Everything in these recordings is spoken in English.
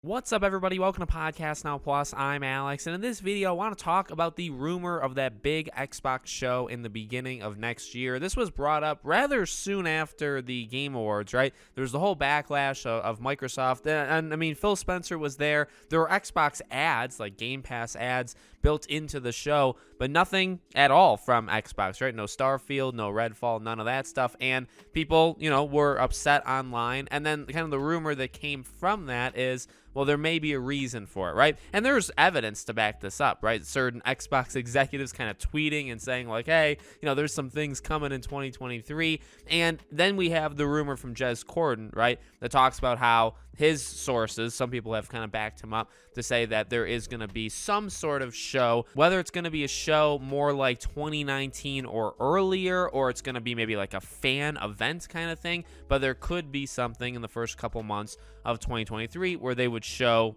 What's up, everybody? Welcome to Podcast Now Plus. I'm Alex, and in this video, I want to talk about the rumor of that big Xbox show in the beginning of next year. This was brought up rather soon after the Game Awards, right? There was the whole backlash of Microsoft, and I mean, Phil Spencer was there. There were Xbox ads, like Game Pass ads, built into the show, but nothing at all from Xbox, right? No Starfield, no Redfall, none of that stuff, and people, were upset online, and then kind of the rumor that came from that is, well, there may be a reason for it, right? And there's evidence to back this up, right? Certain Xbox executives kind of tweeting and saying like, hey, there's some things coming in 2023. And then we have the rumor from Jez Corden, right, that talks about how his sources, some people have kind of backed him up to say that there is going to be some sort of show, whether it's going to be a show more like 2019 or earlier, or it's going to be maybe like a fan event kind of thing, but there could be something in the first couple months of 2023 where they would show,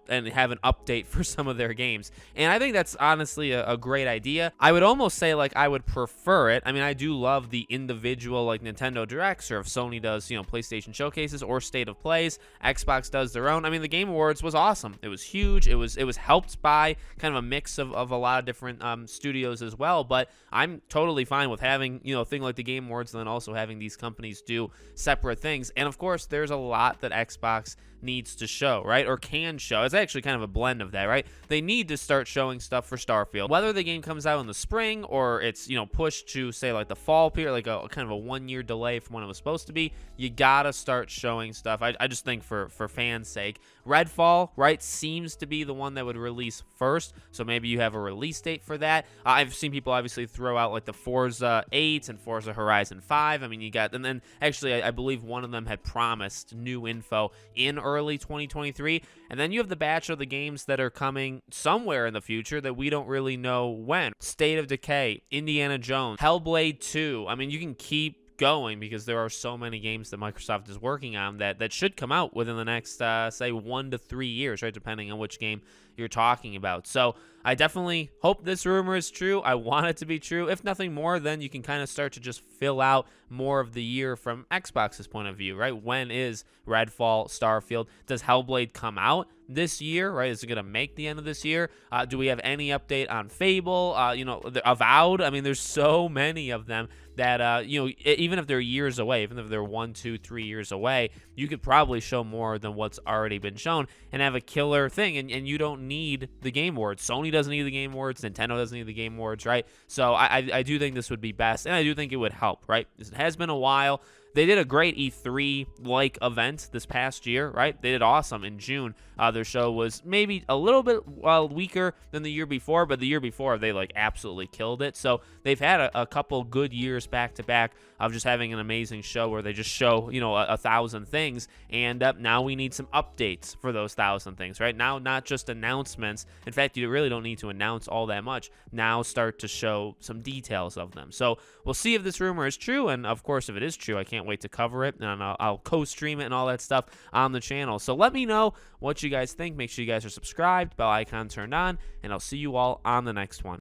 and have an update for some of their games. And I think that's honestly a great idea. I would almost say like I would prefer it. I mean, I do love the individual like Nintendo Directs, or if Sony does, PlayStation showcases or state of plays, Xbox does their own. I mean, the Game Awards was awesome. It was huge. It was helped by kind of a mix of a lot of different studios as well. But I'm totally fine with having, a thing like the Game Awards and then also having these companies do separate things. And of course, there's a lot that Xbox needs to show, right? Or can show. It's actually kind of a blend of that, right? They need to start showing stuff for Starfield. Whether the game comes out in the spring or it's, pushed to say like the fall period, like a kind of a 1 year delay from when it was supposed to be, you gotta start showing stuff. I just think for fans' sake. Redfall, right, seems to be the one that would release first, so maybe you have a release date for that. I've seen people obviously throw out like the Forza 8 and Forza Horizon 5. I mean, and then actually I believe one of them had promised new info in early 2023, and then you have the batch of the games that are coming somewhere in the future that we don't really know when. State of Decay, Indiana Jones, Hellblade 2. I mean, you can keep going because there are so many games that Microsoft is working on that should come out within the next say 1 to 3 years, right, depending on which game you're talking about. So I definitely hope this rumor is true. I want it to be true. If nothing more, then you can kind of start to just fill out more of the year from Xbox's point of view, right? When is Redfall, Starfield? Does Hellblade come out this year, right? Is it going to make the end of this year? Do we have any update on Fable? Avowed? I mean, there's so many of them that, even if they're years away, even if they're 1, 2, 3 years away, you could probably show more than what's already been shown and have a killer thing. And you don't need the Game Awards. Sony doesn't need the Game Awards. Nintendo doesn't need the Game Awards, right? So I do think this would be best, and I do think it would help, right? It has been a while. They did a great E3-like event this past year, right? They did awesome in June. Their show was maybe a little bit weaker than the year before, but the year before they like absolutely killed it. So they've had a couple good years back to back of just having an amazing show where they just show, 1,000 things. And now we need some updates for those 1,000 things, right? Now, not just announcements. In fact, you really don't need to announce all that much. Now start to show some details of them. So we'll see if this rumor is true. And of course, if it is true, I can't wait to cover it, and I'll co-stream it and all that stuff on the channel. So let me know what you guys think. Make sure you guys are subscribed, bell icon turned on, and I'll see you all on the next one.